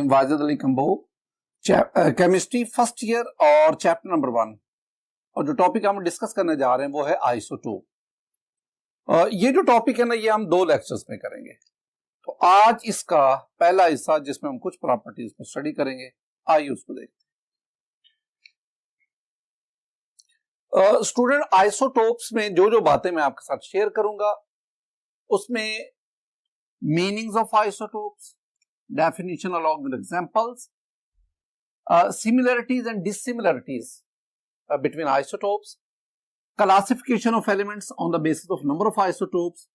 M Wajid Ali Kamboh, chemistry first year और chapter number 1। और जो टॉपिक हम डिस्कस करने जा रहे हैं वो है आइसोटोप। ये जो टॉपिक है ना, ये हम 2 लेक्चर्स में करेंगे। तो आज इसका पहला हिस्सा जिसमें हम कुछ प्रॉपर्टीज को स्टडी करेंगे, आइए उसको देखते हैं। स्टूडेंट, आइसोटोप्स में जो जो बातें मैं आपके साथ शेयर करूंगा उसमें meanings of isotopes, definition along with examples, similarities and dissimilarities between isotopes, classification of elements on the basis of number of isotopes,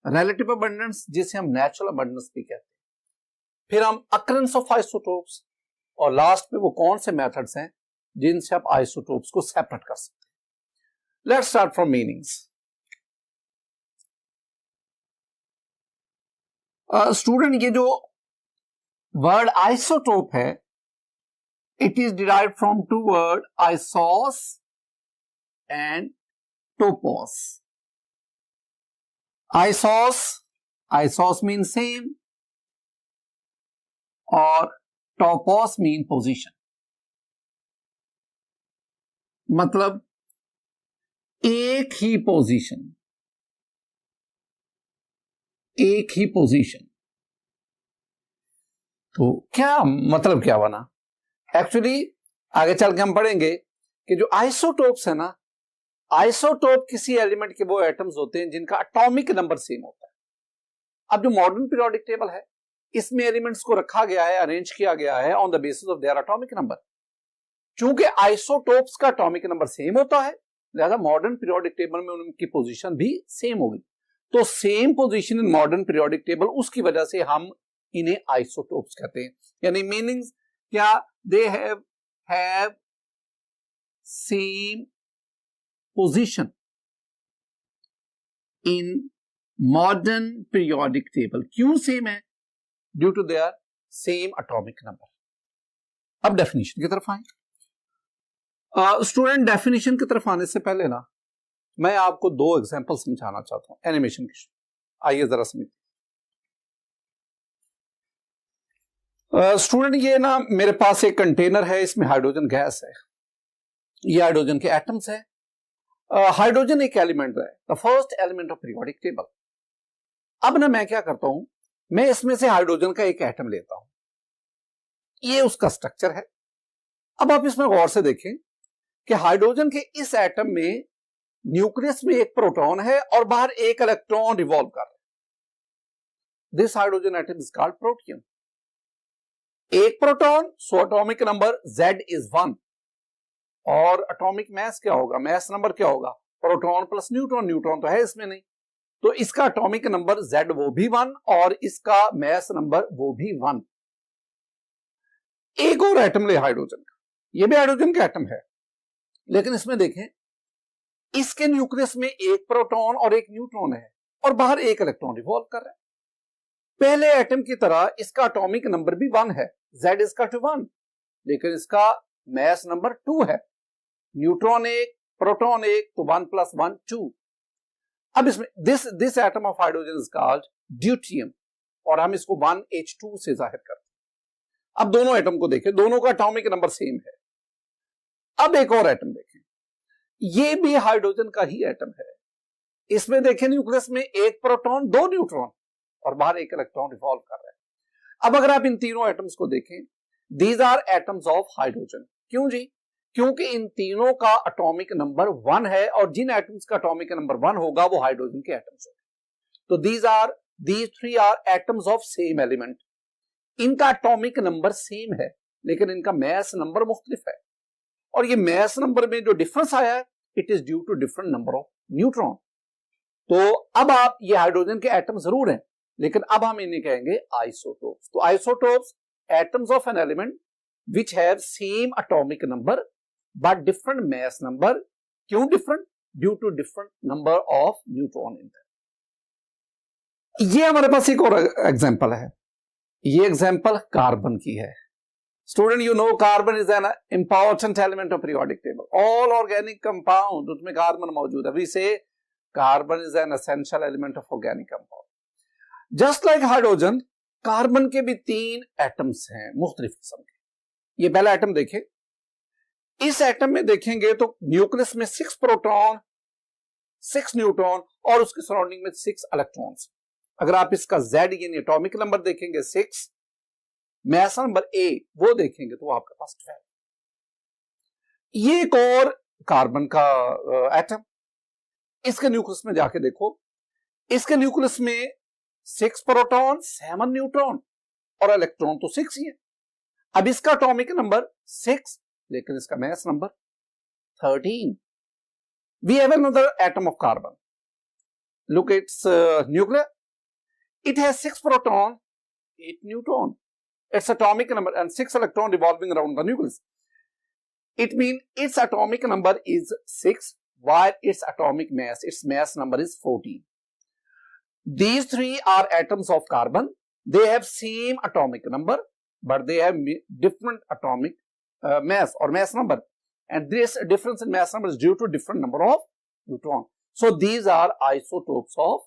relative abundance जिसे हम natural abundance भी कहते हैं, फिर हम occurrence of isotopes और लास्ट में वो कौन से मेथड्स हैं जिनसे आप आइसोटोप्स को सेपरेट कर सकते हैं। Let's start from meanings. Student, ये जो वर्ड आइसोटोप है, it is derived from 2 words isos and topos. Isos means same और topos mean position। मतलब एक ही पोजीशन। तो क्या मतलब क्या बना? एक्चुअली आगे चल के हम पढ़ेंगे कि जो आइसोटोप्स है ना, आइसोटोप किसी एलिमेंट के वो एटम्स होते हैं जिनका एटॉमिक नंबर सेम होता है। अब जो मॉडर्न पीरियोडिक टेबल है, इसमें एलिमेंट्स को रखा गया है, अरेंज किया गया है on the basis of their atomic number. चूंकि आइसोटोप्स का एटॉमिक नंबर सेम होता है, लिहाजा मॉडर्न पीरियोडिक टेबल में उनकी पोजीशन भी सेम होगी। तो same position in modern periodic table, उसकी वजह से हम इन्हें आइसोटोप्स कहते हैं। यानी मीनिंग्स क्या? they have same position in modern periodic table। क्यों सेम है? Due to their same atomic number। अब डेफिनेशन की तरफ आए। स्टूडेंट, डेफिनेशन की तरफ आने से पहले ना मैं आपको 2 एग्जांपल समझाना चाहता हूं एनिमेशन की। आइए जरा समझिए। स्टूडेंट, ये ना मेरे पास एक कंटेनर है, इसमें हाइड्रोजन गैस है, ये हाइड्रोजन के एटम्स है। हाइड्रोजन एक एलिमेंट है, the first element of periodic table. अब ना मैं क्या करता हूं, मैं इसमें से हाइड्रोजन का एक एटम लेता हूं, ये उसका स्ट्रक्चर है। अब आप इसमें गौर से देखें कि हाइड्रोजन के इस एटम में न्यूक्लियस में एक प्रोटॉन है और बाहर एक इलेक्ट्रॉन रिवॉल्व कर रहा है। This hydrogen atom is called protium. एक proton, so atomic number Z is 1 और एटॉमिक मास क्या होगा? मास नंबर क्या होगा? Proton plus neutron. न्यूट्रॉन तो है इसमें नहीं, तो इसका एटॉमिक नंबर Z वो भी 1 और इसका मास नंबर वो भी 1। एक और एटम ले हाइड्रोजन का, ये भी हाइड्रोजन का एटम है, लेकिन इसमें देखें इसके न्यूक्लियस में एक प्रोटॉन और एक न्यूट्रॉन है और बाहर एक इलेक्ट्रॉन रिवॉल्व कर रहा है। पहले एटम की तरह इसका एटॉमिक नंबर भी 1 है, Z इज इक्वल टू 1, लेकिन इसका मास नंबर 2 है। न्यूट्रॉन 1, प्रोटॉन 1, तो 1 + 1 2। अब इसमें this atom of hydrogen is called deuterium और हम इसको 1H2 से जाहिर करते हैं। अब दोनों एटम को देखें, दोनों का एटॉमिक नंबर सेम है। अब एक और एटम देखें, ये भी हाइड्रोजन का ही एटम है। इसमें देखें न्यूक्लियस में एक प्रोटॉन 2 न्यूट्रॉन और बाहर एक इलेक्ट्रॉन रिवॉल्व कर रहा है। अब अगर आप इन तीनों एटम्स को देखें, these are atoms of hydrogen. क्यों जी? क्योंकि इन तीनों का एटॉमिक नंबर 1 है और जिन एटम्स का एटॉमिक नंबर 1 होगा वो हाइड्रोजन के एटम्स होंगे। तो these 3 are atoms of same element. इनका एटॉमिक नंबर सेम है लेकिन इनका मास नंबर मुख्तलिफ है, और ये मास नंबर में जो डिफरेंस आया है, it is due to different number of neutron. तो अब आप ये हाइड्रोजन के एटम जरूर हैं, लेकिन अब हम इन्हें कहेंगे आइसोटोप्स। तो isotopes atoms of an element which have same atomic number but different mass number. क्यों different? Due to different number of neutron in that. ये हमारे पास एक और एग्जांपल है, ये एग्जांपल कार्बन की है। Student, you know carbon is an important element of periodic table. All organic compound उसमें कार्बन मौजूद है। वी से carbon is an essential element of organic compound. Just like hydrogen, carbon के भी 3 एटम्स हैं मुख्तलिफ किस्म के। ये पहला एटम देखें, इस एटम में देखेंगे तो न्यूक्लियस में 6 प्रोटॉन, 6 न्यूट्रॉन और उसके सराउंडिंग में 6 इलेक्ट्रॉन्स। अगर आप इसका Z यानी एटॉमिक नंबर देखेंगे 6, मैस नंबर A वो देखेंगे तो आपके पास 12। ये एक और कार्बन का एटम, इसके न्यूक्लियस में जाके देखो, इसके न्यूक्लियस में 6 प्रोटॉन, 7 न्यूट्रॉन और इलेक्ट्रॉन तो 6 ही है। अब इसका एटॉमिक नंबर 6, लेकिन इसका mass number 13। We have another atom of carbon. Look at its nucleus. It has 6 proton, 8 neutron. Its atomic number and 6 electron revolving around the nucleus. It means its atomic number is 6, while its mass number is 14. These three are atoms of carbon. They have same atomic number, but they have different atomic mass or mass number. And this difference in mass number is due to different number of neutron. So these are isotopes of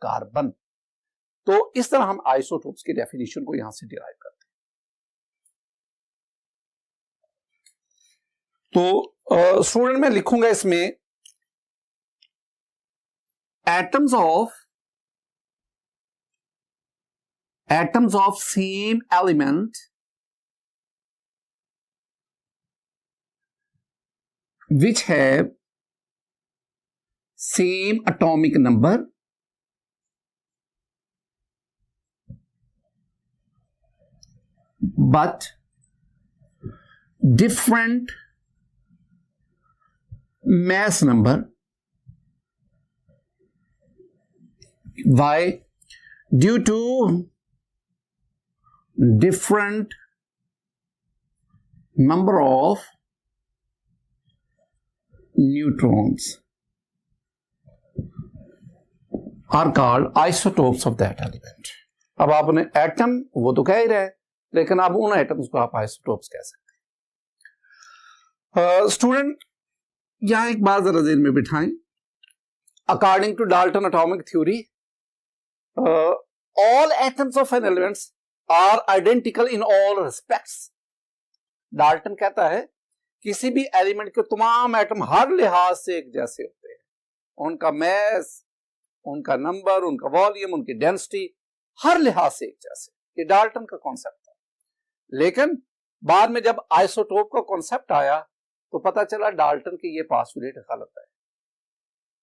carbon. तो इस तरह हम isotopes की definition को यहां से derive करते हैं। तो स्टूडेंट मैं लिखूंगा इसमें atoms of same element which have same atomic number but different mass number. Why? Due to different number of neutrons are called isotopes of that element. अब आपने एटम वो तो कह ही रहे, लेकिन आप उन एटम्स को आप आइसोटोप्स कह सकते हैं। स्टूडेंट यहां एक बात जरा ज़हन में बिठाएं। According to Dalton atomic theory, all atoms of an elements are identical in all respects. Dalton कहता है किसी भी एलिमेंट के तमाम एटम हर लिहाज से एक जैसे होते हैं। उनका मैस, उनका नंबर, उनका वॉल्यूम, उनकी डेंसिटी हर लिहाज से एक जैसे। ये डाल्टन का कॉन्सेप्ट है। लेकिन बाद में जब आइसोटोप का कॉन्सेप्ट आया तो पता चला डाल्टन की ये पास्टुलेट गलत है।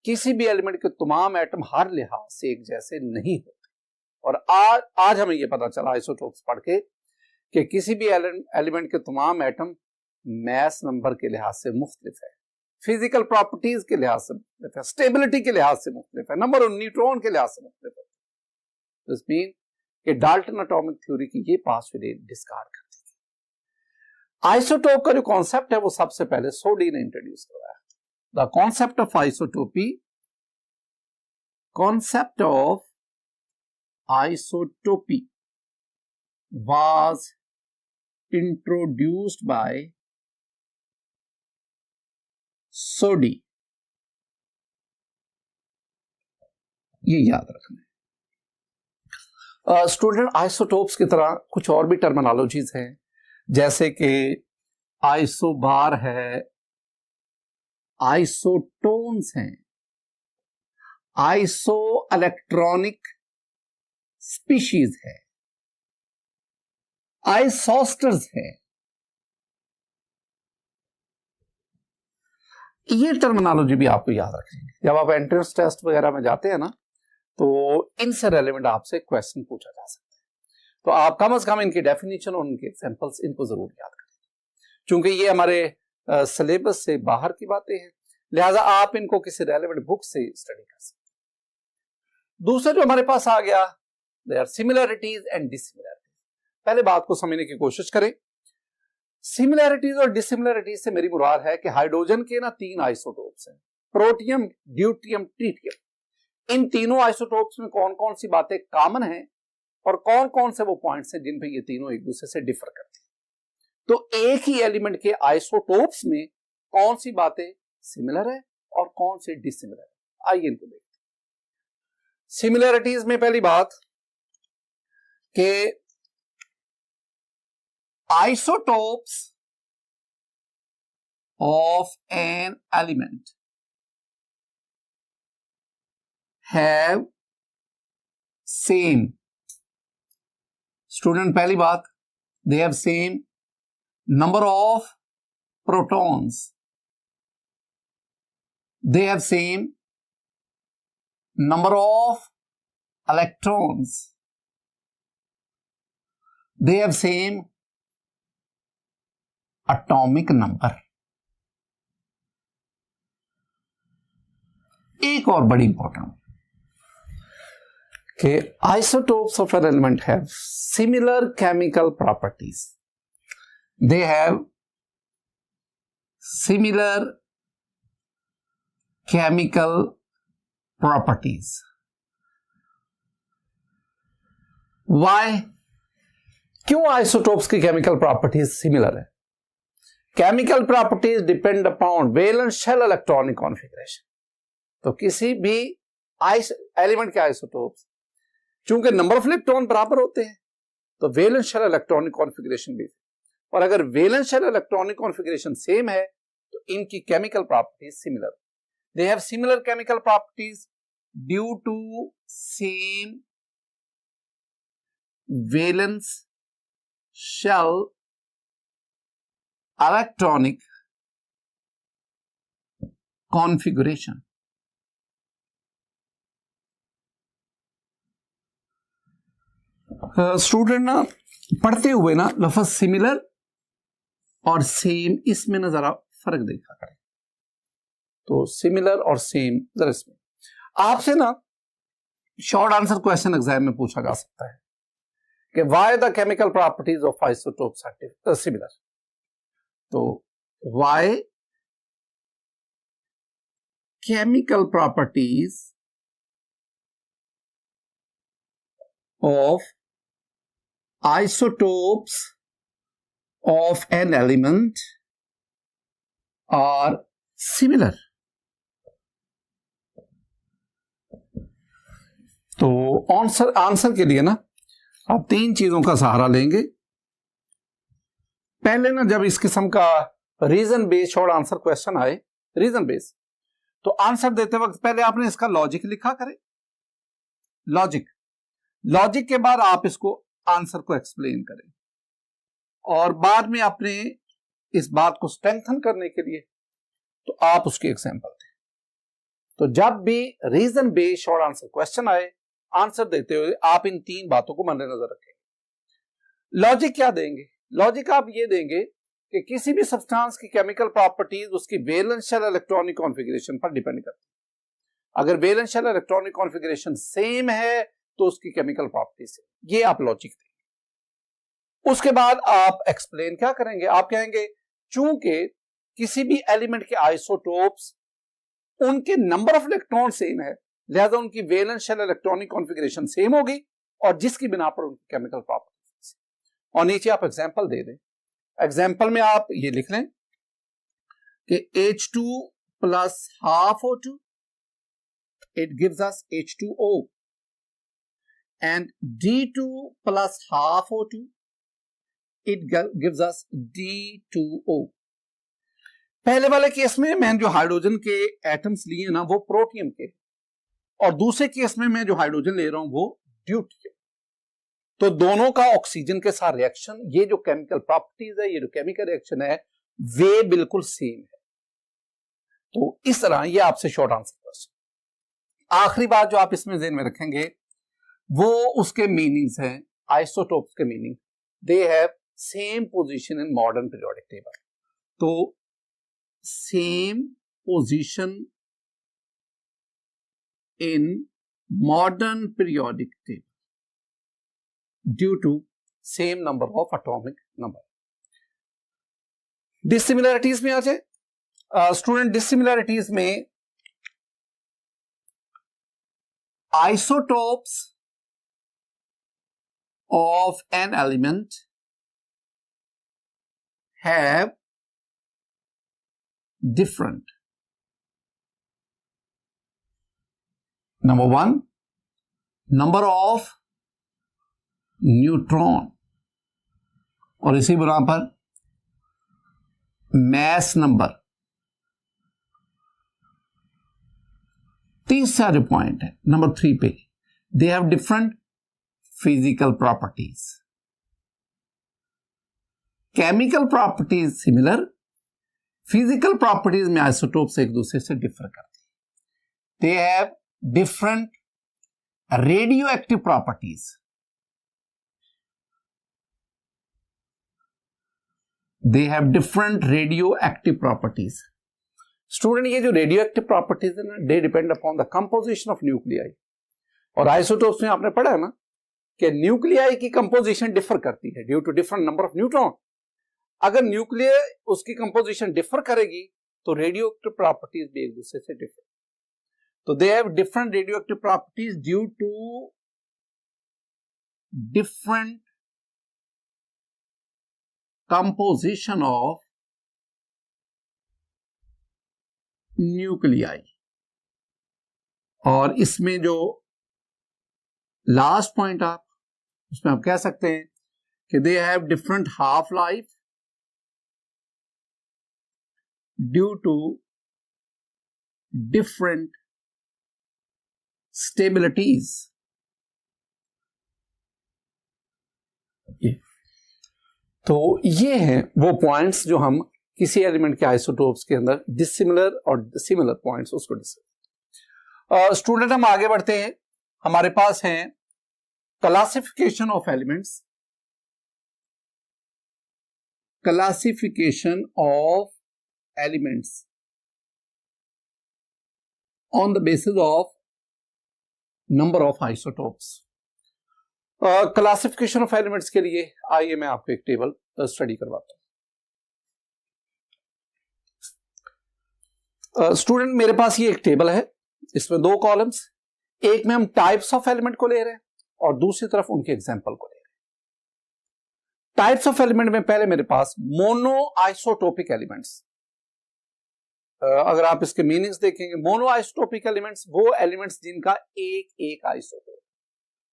किसी भी एलिमेंट के तमाम एटम हर लिहाज से एक जैसे नहीं होते। और आज हमें ये पता चला आइसोटोप्स पढ़ के कि किसी भी एलिमेंट के तमाम एटम मैस नंबर के लिहाज से मुख्तलिफ है, फिजिकल प्रॉपर्टीज के लिहाज से मुख्तलिफ है, स्टेबिलिटी के लिहाज से मुख्तलिफ है, नंबर ऑफ न्यूट्रॉन के लिहाज से मुख्तलिफ है। दिस मीन कि डाल्टन एटॉमिक थ्योरी की ये पास्टुलेट डिस्कार्ड कर दी। आइसोटोप का जो कॉन्सेप्ट है वो सबसे पहले सोडी ने इंट्रोड्यूस करवाया। The concept of isotopy was introduced by Soddy. ये याद रखना। स्टूडेंट आइसोटोप्स की तरह कुछ और भी टर्मिनोलॉजीज हैं, जैसे कि आइसोबार है, आइसोटोन्स हैं, आइसो इलेक्ट्रॉनिक स्पीशीज है, आइसोस्टर्स है। ये टर्मिनोलॉजी भी आपको याद रखनी है। जब आप एंट्रेंस टेस्ट वगैरह में जाते हैं ना, तो इनसे रेलेवेंट आपसे क्वेश्चन पूछा जा सकता है। तो आप कम से कम इनकी डेफिनेशन और उनके एग्जांपल्स इनको जरूर याद करें, क्योंकि ये हमारे सिलेबस से बाहर की बातें हैं, लिहाजा आप इनको किसी रेलेवेंट बुक से स्टडी कर सकते हैं। दूसरा जो हमारे पास आ गया, they are similarities and dissimilarities. पहले बात को समझने की कोशिश करें। सिमिलरिटीज और डिसिमिलरिटीज से मेरी मुराद है कि हाइड्रोजन के ना 3 आइसोटोप्स हैं, प्रोटियम, ड्यूटियम, ट्रिटियम। इन तीनों आइसोटोप्स में कौन कौन सी बातें कॉमन हैं और कौन कौन से वो पॉइंट्स हैं जिन पे ये तीनों एक दूसरे से डिफर करते हैं। तो एक ही एलिमेंट के आइसोटोप्स में कौन सी बातें सिमिलर है और कौन से डिसिमिलर है, आइए इनको देखते हैं। सिमिलरिटीज में पहली बात कि isotopes of an element have same, student पहली बात, they have same number of protons, they have same number of electrons, they have same atomic number. एक और बड़ी इंपॉर्टेंट कि isotopes of an element have similar chemical properties. They have similar chemical properties. Why? क्यों isotopes की chemical properties similar है? Chemical properties depend upon valence shell electronic configuration. तो किसी भी एलिमेंट के आइसोटोप्स चूंकि नंबर ऑफ इलेक्ट्रॉन बराबर होते हैं तो वैलेंस शेल इलेक्ट्रॉनिक कॉन्फ़िगरेशन भी, और अगर valence shell electronic configuration same है तो इनकी chemical properties similar, they have similar chemical properties due to same valence shell electronic configuration. Student ना पढ़ते हुए ना लफ्ज सिमिलर और सेम इसमें ना जरा फर्क देखा करें। तो सिमिलर और सेम जरा इसमें आपसे ना शॉर्ट आंसर क्वेश्चन एग्जाम में पूछा जा सकता है कि why the chemical properties of isotopes are similar. तो why chemical properties of isotopes of an element are similar। तो आंसर के लिए ना आप तीन चीजों का सहारा लेंगे। पहले ना जब इस किस्म का reason based short answer question आए, रीजन बेस्ड, तो आंसर देते वक्त पहले आपने इसका लॉजिक लिखा करें। लॉजिक के बाद आप इसको आंसर को एक्सप्लेन करें और बाद में आपने इस बात को स्ट्रेंथन करने के लिए तो आप उसकी एग्जांपल दें। तो जब भी reason based short answer question आए, आंसर देते हुए आप इन तीन बातों को मद्देनजर रखेंगे। लॉजिक क्या देंगे? लॉजिक आप ये देंगे कि किसी भी सब्सटेंस की केमिकल प्रॉपर्टीज उसकी वैलेंस शेल इलेक्ट्रॉनिक कॉन्फ़िगरेशन पर डिपेंड करती है। अगर valence shell electronic configuration same है तो उसकी केमिकल प्रॉपर्टी से, ये आप लॉजिक देंगे। उसके बाद आप एक्सप्लेन क्या करेंगे? आप कहेंगे चूंकि किसी भी एलिमेंट के आइसोटोप्स उनके नंबर ऑफ इलेक्ट्रॉन सेम है, लिहाजा उनकी valence shell electronic configuration same होगी और जिसकी बिना पर उनकी केमिकल प्रॉपर्टीज। और नीचे आप एग्जांपल दे दें। एग्जांपल में आप ये लिख लें कि H2 plus half O2 it gives us H2O and D2 plus half O2 it gives us D2O। पहले वाले केस में मैं जो हाइड्रोजन के एटम्स लिए ना वो प्रोटियम के, और दूसरे केस में मैं जो हाइड्रोजन ले रहा हूं वो ड्यूटियम। तो दोनों का ऑक्सीजन के साथ रिएक्शन, ये जो केमिकल प्रॉपर्टीज है, ये जो केमिकल रिएक्शन है, वे बिल्कुल सेम है। तो इस तरह ये आपसे शॉर्ट आंसर क्वेश्चन। आखिरी बात जो आप इसमें ध्यान में रखेंगे वो उसके मीनिंग्स हैं, आइसोटोप्स के meaning. They have same position in modern periodic table. तो same position in modern periodic table due to same number of atomic number. Dissimilarities में आ जाए स्टूडेंट। डिसिमिलरिटीज में isotopes of an element have different, number one, number of neutron, और इसी बिना पर mass number. तीसरा जो पॉइंट है नंबर 3 पे, दे have different physical properties. Chemical properties similar, physical properties में आइसोटोप्स एक दूसरे से डिफर करते हैं। दे have different radioactive properties. They have different radioactive properties. Student, ये जो रेडियो एक्टिव प्रॉपर्टीज है ना, they depend upon the composition of nuclei. और आइसोटोप्स में आपने पढ़ा है ना कि न्यूक्लियाई की कंपोजिशन डिफर करती है due to different number of neutron. अगर न्यूक्लियर उसकी कंपोजिशन डिफर करेगी तो रेडियो एक्टिव प्रॉपर्टीज भी एक दूसरे से डिफर। तो they have different radioactive properties due to different composition of nuclei. और इसमें जो लास्ट पॉइंट आप उसमें आप कह सकते हैं कि they have different half life due to different stabilities. तो ये हैं वो पॉइंट्स जो हम किसी एलिमेंट के आइसोटोप्स के अंदर डिसिमिलर और सिमिलर पॉइंट्स उसको डिस्कस। स्टूडेंट, हम आगे बढ़ते हैं। हमारे पास है classification of elements. Classification of elements on the basis of number of isotopes. Classification of elements के लिए आइए मैं आपको एक टेबल स्टडी करवाता हूं। स्टूडेंट, मेरे पास ये एक टेबल है, इसमें 2 कॉलम्स। एक में हम टाइप्स ऑफ एलिमेंट को ले रहे हैं और दूसरी तरफ उनके एग्जांपल को ले रहे हैं। टाइप्स ऑफ एलिमेंट में पहले मेरे पास मोनो आइसोटोपिक एलिमेंट्स। अगर आप इसके मीनिंग्स देखेंगे, मोनो आइसोटोपिक एलिमेंट्स वो एलिमेंट्स जिनका एक आइसोटोप,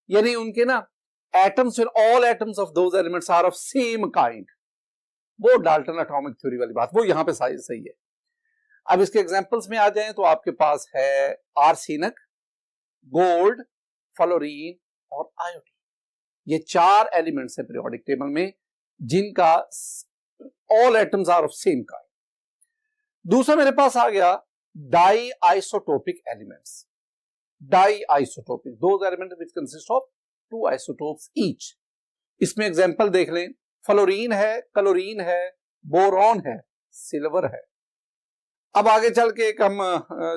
यानी उनके ना atoms and all atoms of those elements are of same kind. वो डाल्टन एटॉमिक थ्योरी वाली बात, वो यहां पे सही है। अब इसके एग्जांपल्स में आ जाएं तो आपके पास है आर्सेनिक, गोल्ड, फ्लोरीन और आयोडीन। ये 4 एलिमेंट्स है पीरियोडिक टेबल में जिनका all atoms are of same kind. दूसरा मेरे पास आ गया diisotopic elements. Diisotopic, those elements which consist of 2 isotopes each. इसमें एग्जांपल देख लें, फ्लोरीन है, क्लोरीन है, बोरॉन है, सिल्वर है। अब आगे चल के एक हम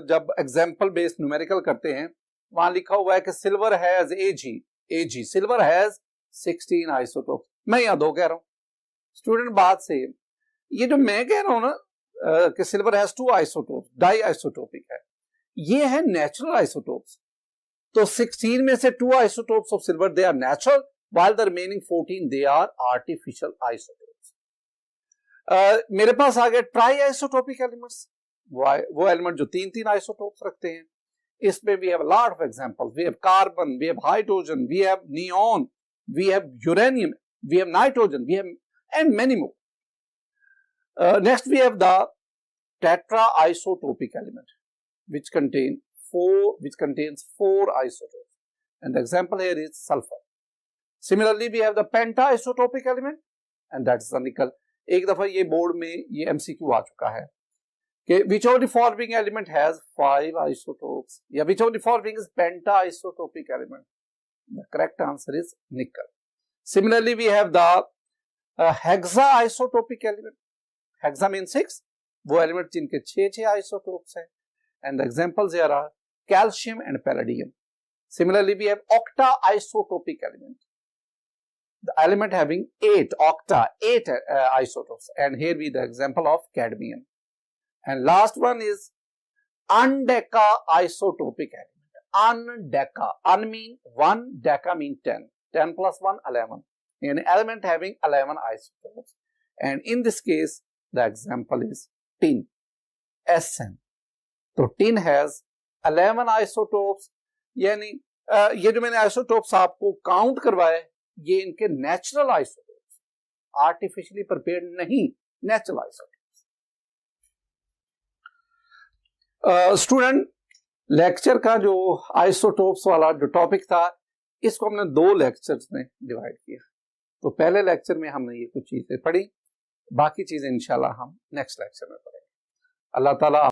जब एग्जांपल बेस्ड न्यूमेरिकल करते हैं, वहां लिखा हुआ है कि silver has AG, silver has 16 isotopes. मैं यहां 2 कह रहा हूं। स्टूडेंट, बात से ये जो मैं कह रहा हूं ना कि silver has 2 isotopes, diisotopic है, ये है नेचुरल आइसोटोप्स। तो 16 में से 2 isotopes of silver they are natural, while the remaining 14 they are artificial isotopes. मेरे पास आ गया ट्राई आइसोटोपिक एलिमेंट्स, वो एलिमेंट जो 3 आइसोटोप्स रखते हैं। इसमें we have a lot of examples. We have carbon, we have hydrogen, we have neon, we have uranium, we have nitrogen, we have and many more. Next we have the tetraisotopic element, which contains 4 isotopes, and the example here is sulfur. Similarly, we have the pentaisotopic element, and that is the nickel. एक दफा ये board में ये MCQ आ चुका है कि which of the following element has 5 isotopes, या which of the following is pentaisotopic element. The correct answer is nickel. Similarly, we have the hexaisotopic element. Hexa means 6, वो एलिमेंट जिनके 6 आइसोटोप्स हैं, and the examples here are calcium and palladium. Similarly, we have octaisotopic element, the element having 8 isotopes, and here we the example of cadmium. And last one is undecaisotopic element. Undeca, un mean 1, deca mean 10, 10 plus 1 11, an element having 11 isotopes, and in this case the example is tin, SN. तो tin has 11 isotopes, यानी ये जो मैंने isotopes आपको count करवाए ये इनके natural isotopes, artificially prepared नहीं, नेचुरल आइसोटोप्स। स्टूडेंट, लेक्चर का जो आइसोटोप्स वाला जो टॉपिक था, इसको हमने 2 लेक्चर्स में डिवाइड किया। तो पहले लेक्चर में हमने ये कुछ चीजें पढ़ी, बाकी चीजें इंशाल्लाह हम नेक्स्ट लेक्चर में पढ़ेंगे। अल्लाह ताला